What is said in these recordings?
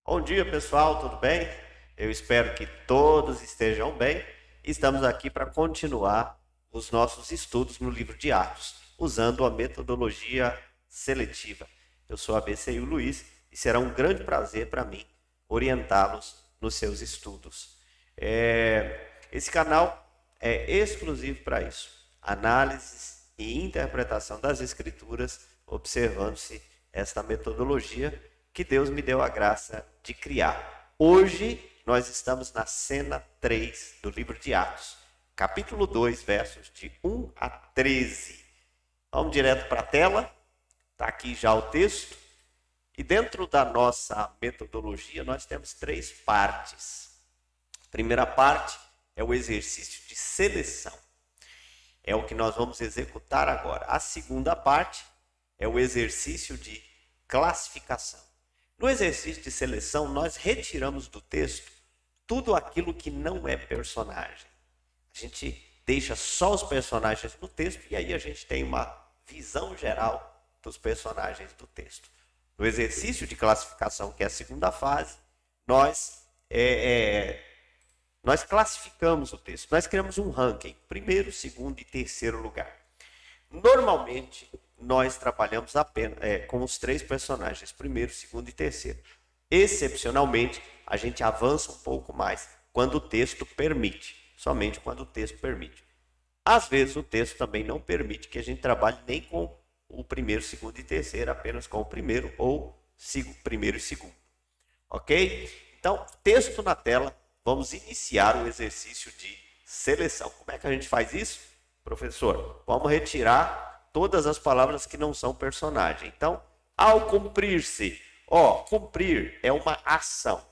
Bom dia, pessoal, tudo bem? Eu espero que todos estejam bem. Estamos aqui para continuar os nossos estudos no livro de Atos, usando a metodologia seletiva. Eu sou a ABCU Luiz e será um grande prazer para mim orientá-los nos seus estudos. Esse canal é exclusivo para isso. Análises e interpretação das Escrituras, observando-se esta metodologia que Deus me deu a graça de criar. Hoje nós estamos na cena 3 do livro de Atos, capítulo 2, versos de 1 a 13. Vamos direto para a tela, está aqui já o texto. E dentro da nossa metodologia nós temos 3 partes. A primeira parte é o exercício de seleção. É o que nós vamos executar agora. A segunda parte é o exercício de classificação. No exercício de seleção, nós retiramos do texto tudo aquilo que não é personagem. A gente deixa só os personagens no texto e aí a gente tem uma visão geral dos personagens do texto. No exercício de classificação, que é a segunda fase, nós classificamos o texto. Nós criamos um ranking, primeiro, segundo e terceiro lugar. Normalmente, nós trabalhamos apenas com os 3 personagens, primeiro, segundo e terceiro. Excepcionalmente, a gente avança um pouco mais quando o texto permite, somente quando o texto permite. Às vezes, o texto também não permite que a gente trabalhe nem com o primeiro, segundo e terceiro, apenas com o primeiro ou primeiro e segundo. Ok? Então, texto na tela, vamos iniciar o exercício de seleção. Como é que a gente faz isso? Professor, vamos retirar todas as palavras que não são personagem. Então, ao cumprir-se, cumprir é uma ação.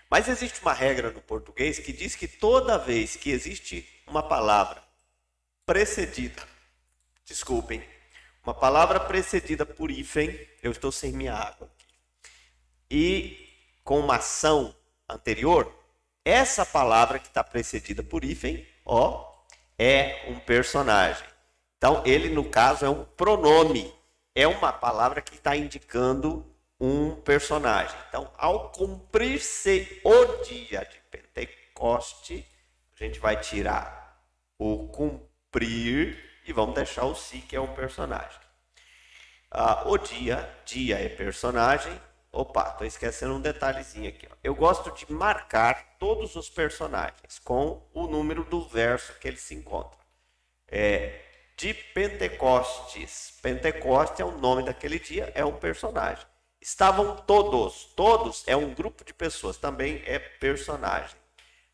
Mas existe uma regra no português que diz que toda vez que existe uma palavra precedida, uma palavra precedida por hífen, eu estou sem minha água aqui, e com uma ação anterior, essa palavra que está precedida por hífen, é um personagem. Então, ele, no caso, é um pronome. É uma palavra que está indicando um personagem. Então, ao cumprir-se o dia de Pentecoste, a gente vai tirar o cumprir e vamos deixar o si, que é um personagem. O dia é personagem. Estou esquecendo um detalhezinho aqui. Eu gosto de marcar todos os personagens com o número do verso que eles se encontram. De Pentecostes. Pentecoste é o nome daquele dia, é um personagem. Estavam todos é um grupo de pessoas, também é personagem.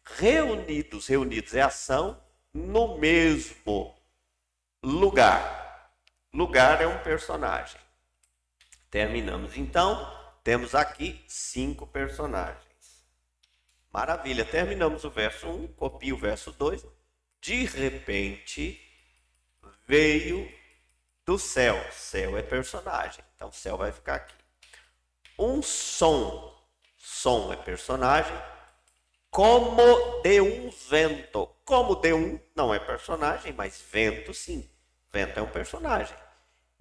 Reunidos é ação no mesmo lugar. Lugar é um personagem. Terminamos então, temos aqui 5 personagens. Maravilha, terminamos o verso 1, copio o verso 2. De repente, veio do céu. Céu é personagem, então céu vai ficar aqui. Um som. Som é personagem. Como de um vento. Como de um não é personagem, mas vento sim. Vento é um personagem.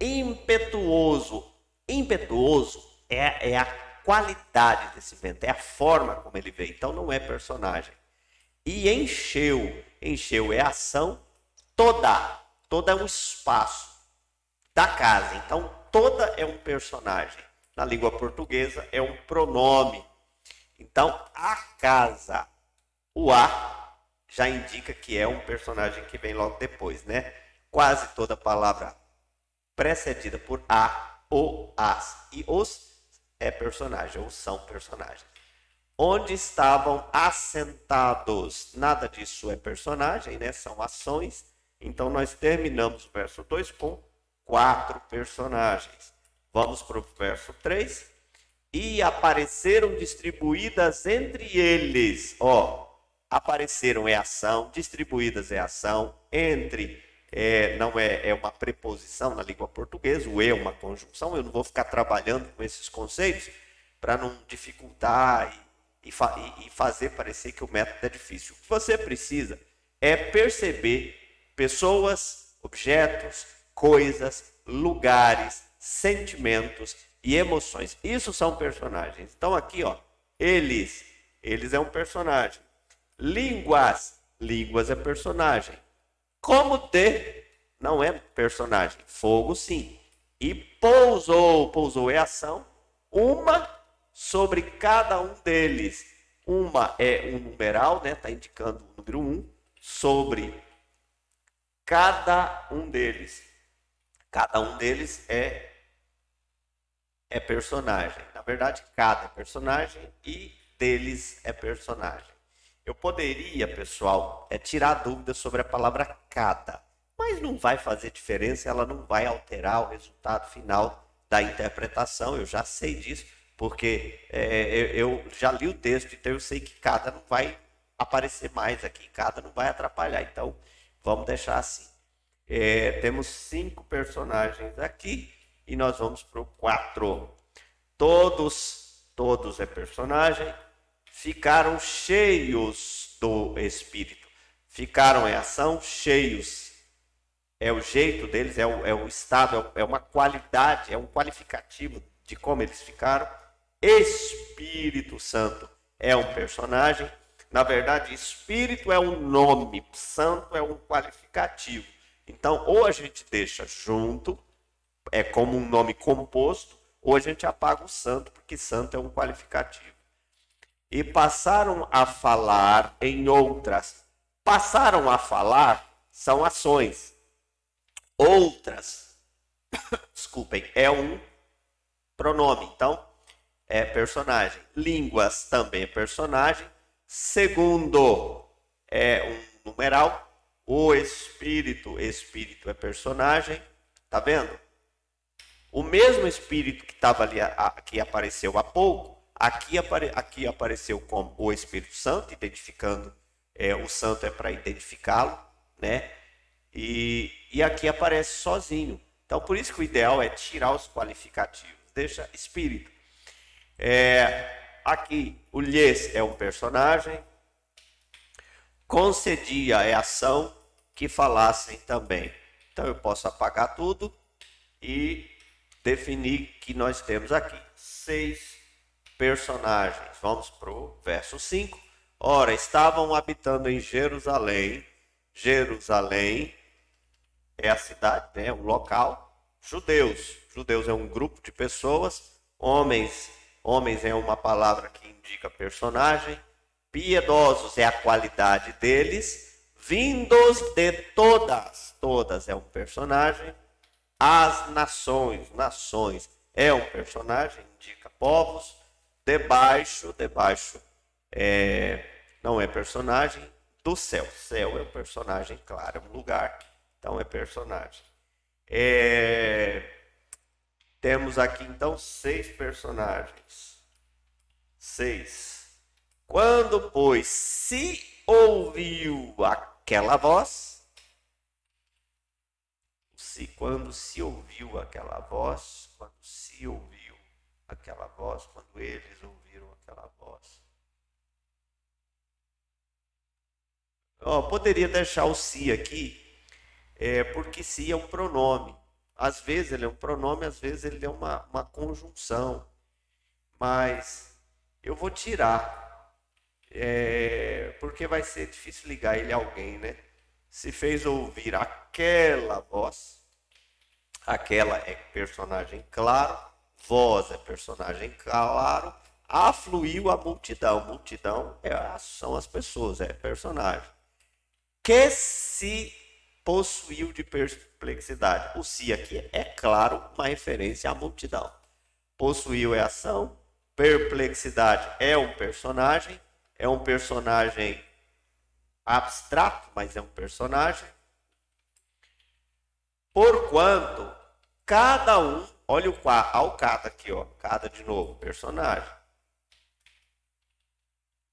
Impetuoso. Impetuoso é a qualidade desse vento, é a forma como ele veio. Então não é personagem. E encheu. Encheu é ação toda. Toda é um espaço da casa. Então, toda é um personagem. Na língua portuguesa, é um pronome. Então, a casa, o a, já indica que é um personagem que vem logo depois, né? Quase toda palavra precedida por a, ou, as. E os é personagem, ou são personagens. Onde estavam assentados. Nada disso é personagem, né? São ações. Então, nós terminamos o verso 2 com 4 personagens. Vamos para o verso 3. E apareceram distribuídas entre eles. Apareceram é ação, distribuídas é ação, entre não é uma preposição na língua portuguesa, o é uma conjunção. Eu não vou ficar trabalhando com esses conceitos para não dificultar e fazer parecer que o método é difícil. O que você precisa é perceber pessoas, objetos, coisas, lugares, sentimentos e emoções. Isso são personagens. Então aqui, ó, eles é um personagem. Línguas é personagem. Como de não é personagem. Fogo, sim. E pousou é ação. Uma sobre cada um deles. Uma é um numeral, né? Está indicando o número 1. Sobre cada um deles. Cada um deles é personagem. Na verdade, cada é personagem e deles é personagem. Eu poderia, pessoal, tirar dúvidas sobre a palavra cada, mas não vai fazer diferença, ela não vai alterar o resultado final da interpretação, eu já sei disso, porque eu já li o texto, então eu sei que cada não vai aparecer mais aqui, cada não vai atrapalhar, então vamos deixar assim. Temos 5 personagens aqui e nós vamos para o 4. Todos é personagem. Ficaram cheios do Espírito. Ficaram em ação, cheios. É o jeito deles, é o estado, é uma qualidade, é um qualificativo de como eles ficaram. Espírito Santo é um personagem. Na verdade, Espírito é um nome, Santo é um qualificativo. Então, ou a gente deixa junto, é como um nome composto, ou a gente apaga o santo, porque santo é um qualificativo. E passaram a falar em outras. Passaram a falar são ações. Outras, desculpem, é um pronome. Então, é personagem. Línguas também é personagem. Segundo, é um numeral. O espírito é personagem. Tá vendo? O mesmo espírito que estava ali, que apareceu há pouco, aqui apareceu como o Espírito Santo, identificando, o santo é para identificá-lo, né? E aqui aparece sozinho. Então, por isso que o ideal é tirar os qualificativos. Deixa espírito. Aqui, o lhes é um personagem. Concedia é ação, que falassem também. Então, eu posso apagar tudo e definir que nós temos aqui 6 personagens. Vamos para o verso 5. Ora, estavam habitando em Jerusalém. Jerusalém é a cidade, né? Um local. Judeus é um grupo de pessoas. Homens é uma palavra que indica personagem. Piedosos é a qualidade deles. Vindos de todas é um personagem. As nações é um personagem, indica povos. Debaixo não é personagem. Do céu é um personagem, claro, é um lugar, então é personagem. Temos aqui então 6 personagens. 6. Quando, pois, se ouviu aquela voz, quando se ouviu aquela voz, quando eles ouviram aquela voz. Poderia deixar o se aqui, porque se é um pronome. Às vezes ele é um pronome, às vezes ele é uma conjunção. Mas eu vou tirar, porque vai ser difícil ligar ele a alguém, né? Se fez ouvir aquela voz. Aquela é personagem claro, voz é personagem claro, afluiu a multidão. Multidão são as pessoas, é personagem. Que se possuiu de perplexidade. O se aqui é claro, uma referência à multidão. Possuiu é ação, perplexidade é um personagem abstrato, mas é um personagem. Porquanto cada um, olha o cada aqui, cada de novo, personagem.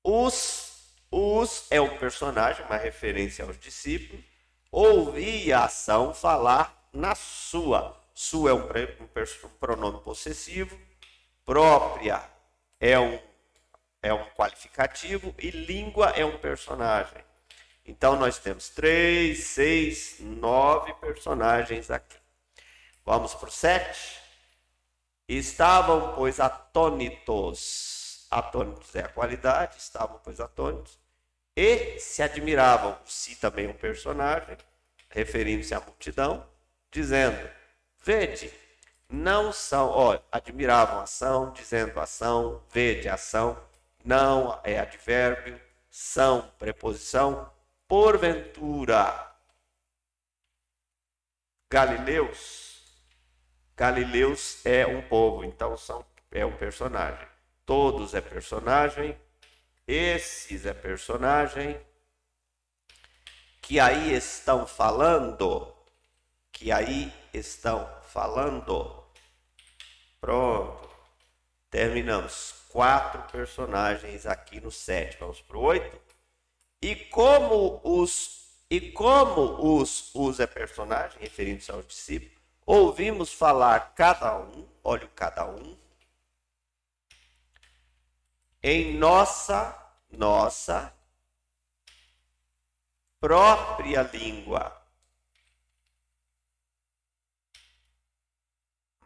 Os é um personagem, uma referência aos discípulos. Ouvia a ação falar na sua. Sua é um pronome possessivo. Própria é um qualificativo. E língua é um personagem. Então, nós temos 3, 6, 9 personagens aqui. Vamos para o 7. Estavam, pois, atônitos. Atônitos é a qualidade, estavam, pois, atônitos. E se admiravam, se também um personagem, referindo-se à multidão, dizendo, vede, não são, admiravam a ação, dizendo ação, vede ação, não é advérbio, são preposição, porventura, Galileus é um povo, então é um personagem. Todos é personagem, esses é personagem, que aí estão falando, Pronto. Terminamos. 4 personagens aqui no 7. Vamos para o 8. E como os é personagem, referindo-se aos discípulos, ouvimos falar cada um, olha o cada um, em nossa própria língua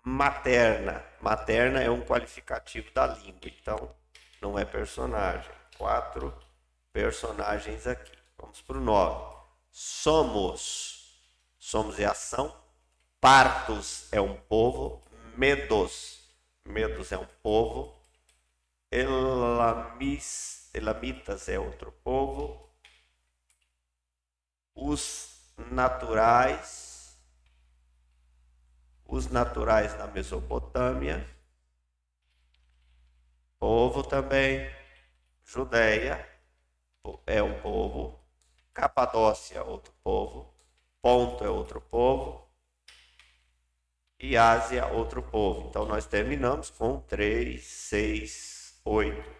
materna. Materna é um qualificativo da língua, então não é personagem. 4 personagens aqui. Vamos para o 9. Somos é ação. Partos é um povo. Medos é um povo. Elamitas é outro povo. Os naturais da Mesopotâmia, povo também. Judeia é um povo. Capadócia, outro povo. Ponto é outro povo. E Ásia, outro povo. Então, nós terminamos com 3, 6, 8.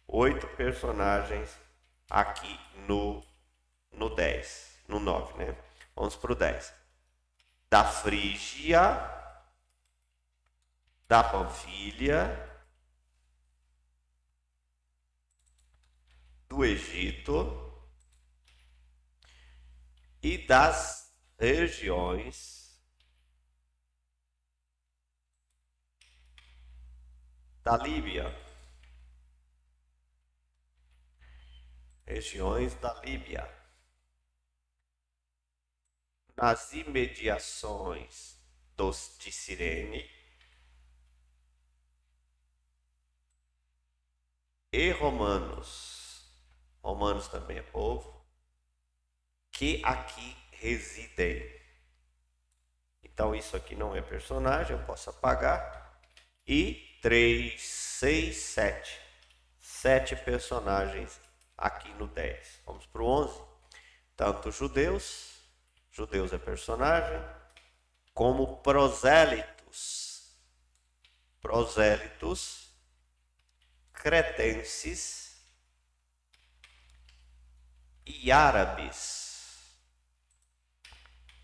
8 personagens aqui no 10. No 9, né? Vamos para o 10. Da Frígia, da Panfilha, do Egito e das regiões da Líbia. Regiões da Líbia. Nas imediações de Cirene e romanos também é povo, que aqui residem. Então isso aqui não é personagem, eu posso apagar. E 3, 6, 7. 7 personagens aqui no 10. Vamos para o 11. Tanto judeus é personagem, como prosélitos, cretenses e árabes,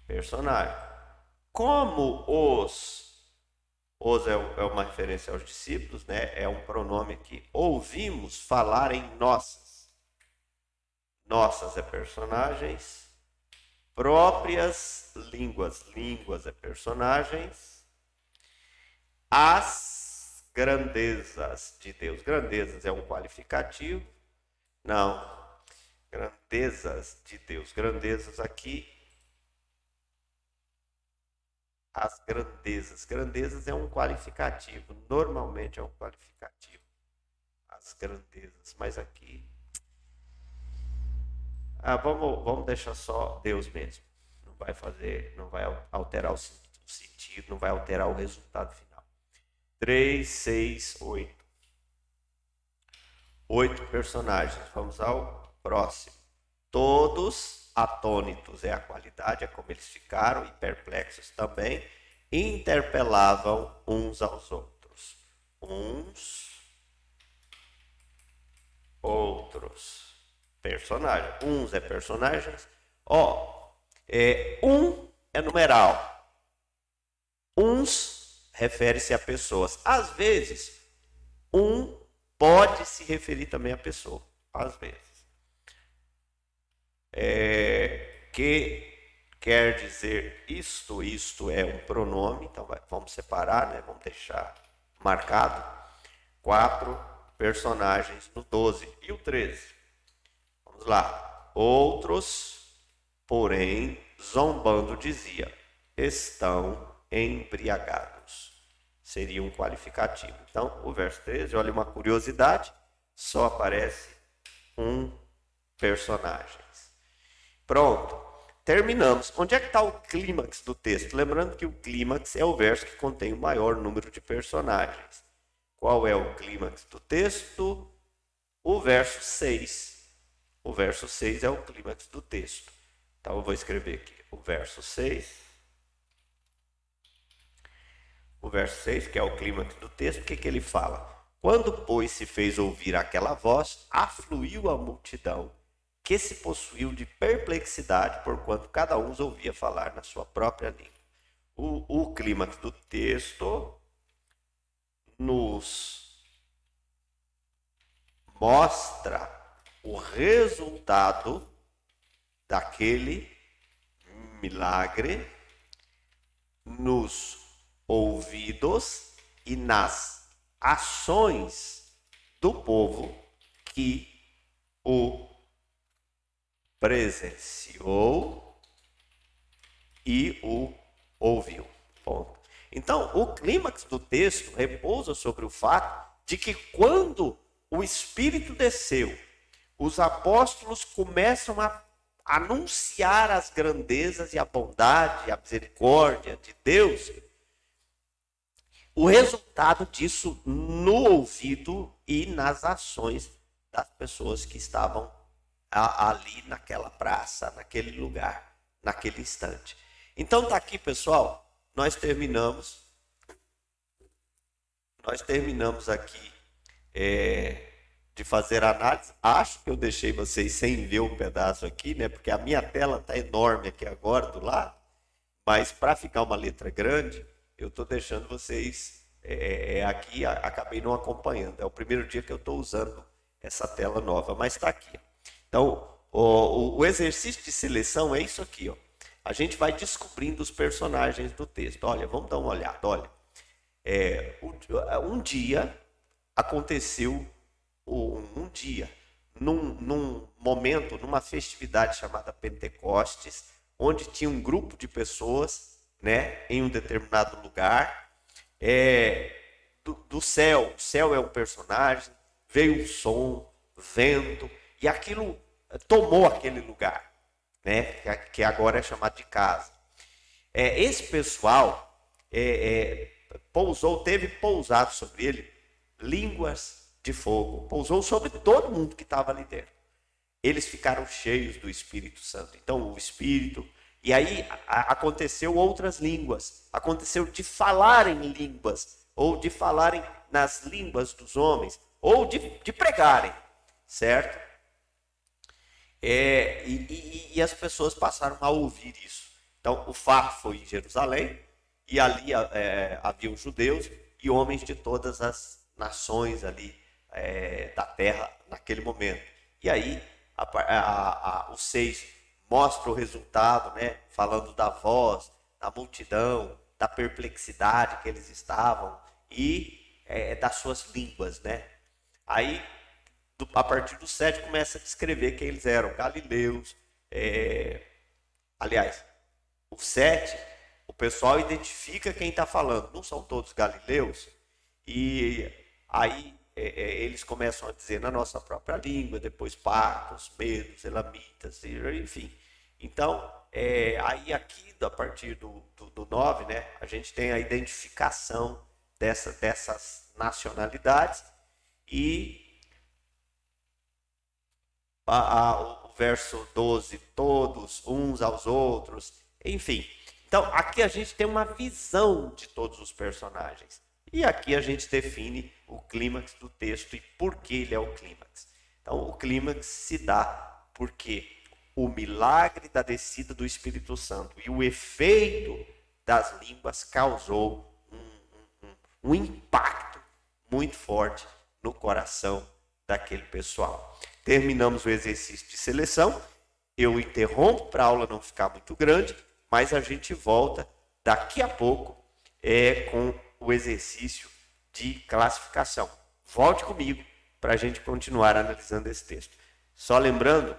personagem. Como os é uma referência aos discípulos, né? É um pronome que ouvimos falar em nossas é personagens. Próprias línguas é personagens. As grandezas de Deus. Grandezas é um qualificativo. Não. Grandezas de Deus. Grandezas aqui. As grandezas. Grandezas é um qualificativo. Normalmente é um qualificativo. As grandezas. Mas aqui... vamos deixar só Deus mesmo. Não vai alterar o sentido, não vai alterar o resultado final. 3, 6, 8. 8 personagens. Vamos ao próximo. Todos atônitos é a qualidade, é como eles ficaram, e perplexos também, interpelavam uns aos outros. Uns, outros. Personagem. Uns é personagens. Um é numeral. Uns refere-se a pessoas. Às vezes, um pode se referir também a pessoa. Às vezes. quer dizer isto, isto é um pronome, então vamos separar, né? Vamos deixar marcado. 4 personagens no 12 e o 13. Vamos lá. Outros, porém, zombando dizia, estão embriagados. Seria um qualificativo. Então, o verso 13, olha uma curiosidade, só aparece um personagem. Pronto. Terminamos. Onde é que está o clímax do texto? Lembrando que o clímax é o verso que contém o maior número de personagens. Qual é o clímax do texto? O verso 6. O verso 6 é o clímax do texto. Então eu vou escrever aqui o verso 6. O verso 6, que é o clímax do texto, o que ele fala? Quando, pois, se fez ouvir aquela voz, afluiu a multidão, que se possuiu de perplexidade, porquanto cada um os ouvia falar na sua própria língua. O clímax do texto nos mostra o resultado daquele milagre nos ouvidos e nas ações do povo que o presenciou e o ouviu. Ponto. Então, o clímax do texto repousa sobre o fato de que quando o Espírito desceu, os apóstolos começam a anunciar as grandezas e a bondade e a misericórdia de Deus. O resultado disso no ouvido e nas ações das pessoas que estavam ali naquela praça, naquele lugar, naquele instante. Então tá aqui, pessoal, nós terminamos aqui de fazer a análise. Acho que eu deixei vocês sem ver o pedaço aqui, né? Porque a minha tela tá enorme aqui agora do lado, mas para ficar uma letra grande, eu estou deixando vocês aqui, acabei não acompanhando. É o primeiro dia que eu estou usando essa tela nova, mas está aqui. Então, o exercício de seleção é isso aqui, ó. A gente vai descobrindo os personagens do texto. Olha, vamos dar uma olhada. Olha, um dia aconteceu, num momento, numa festividade chamada Pentecostes, onde tinha um grupo de pessoas, né, em um determinado lugar, do céu. O céu é um personagem, veio um som, vento, e aquilo tomou aquele lugar, né, que agora é chamado de casa. Esse pessoal teve pousado sobre ele línguas de fogo, pousou sobre todo mundo que estava ali dentro. Eles ficaram cheios do Espírito Santo. Então o Espírito, e aí aconteceu outras línguas, aconteceu de falarem línguas, ou de falarem nas línguas dos homens, ou de pregarem, certo? E as pessoas passaram a ouvir isso. Então o fato foi em Jerusalém, e ali havia os judeus e homens de todas as nações ali da terra naquele momento. E aí o 6 mostra o resultado, né? Falando da voz, da multidão, da perplexidade que eles estavam e das suas línguas, né? Aí, a partir do 7, começa a descrever quem eles eram, galileus. Aliás, o 7, o pessoal identifica quem está falando, não são todos galileus, e aí eles começam a dizer na nossa própria língua, depois partos, medos, elamitas, enfim. Então, aí aqui, a partir do 9, né, a gente tem a identificação dessas nacionalidades e o verso 12, todos uns aos outros, enfim. Então, aqui a gente tem uma visão de todos os personagens. E aqui a gente define o clímax do texto e por que ele é o clímax. Então, o clímax se dá porque o milagre da descida do Espírito Santo e o efeito das línguas causou um impacto muito forte no coração daquele pessoal. Terminamos o exercício de seleção. Eu interrompo para a aula não ficar muito grande mas a gente volta daqui a pouco com o exercício de classificação. Volte comigo para a gente continuar analisando esse texto. Só lembrando,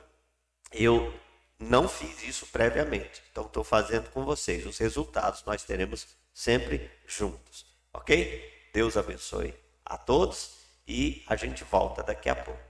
eu não fiz isso previamente, então estou fazendo com vocês. Os resultados nós teremos sempre juntos, ok? Deus abençoe a todos e a gente volta daqui a pouco.